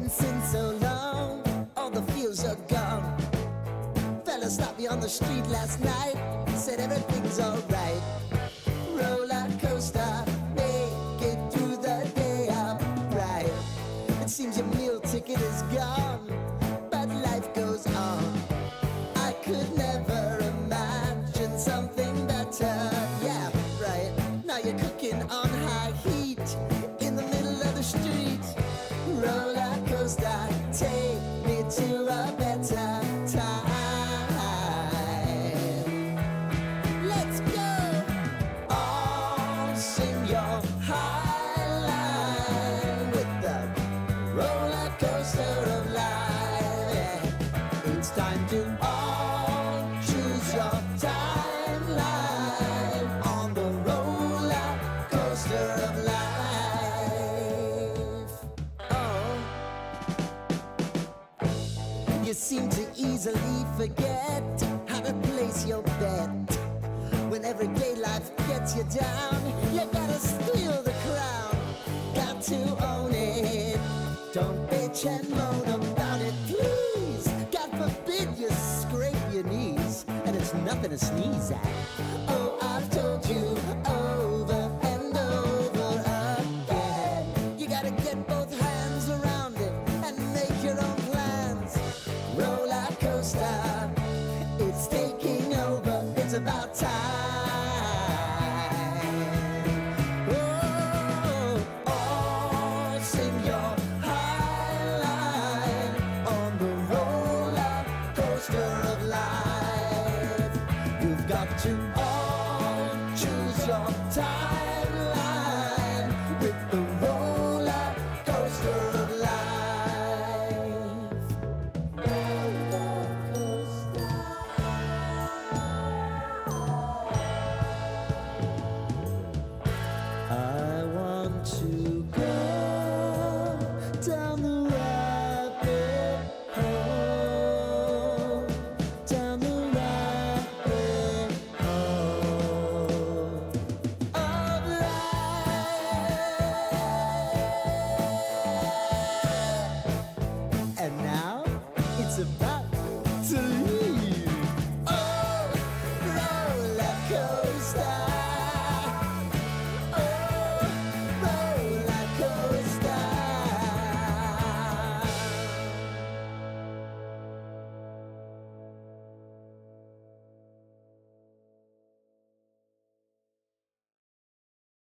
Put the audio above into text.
since so long, all the feels are gone. Fella stopped me on the street last night, said everything's alright. Roller coaster, make it through the day, I'm right. It seems your meal ticket is gone, but life goes on. I could never imagine something better. Yeah, right. Now you're cooking on high heat in the middle of the street. Roller coaster, take me to a better time. Let's go! All sing your high line with the roller coaster of life. Yeah. It's time to all choose your timeline on the roller coaster of life. Oh, you seem to easily forget how to place your bet. When everyday life gets you down, you gotta steal the crown. Got to own it. Don't bitch and moan about it, please. God forbid you scrape your knees, and it's nothing to sneeze at. Oh, I've told you over and over again. You gotta get both hands around it and make your own plans. Roller coaster, it's taking over. It's about time. Oh, all sing your high line on the roller coaster of life. You've got to all choose your timeline with the roller coaster of life. Roller coaster. I want to go down the rabbit hole, down the rabbit hole of life. And now it's about to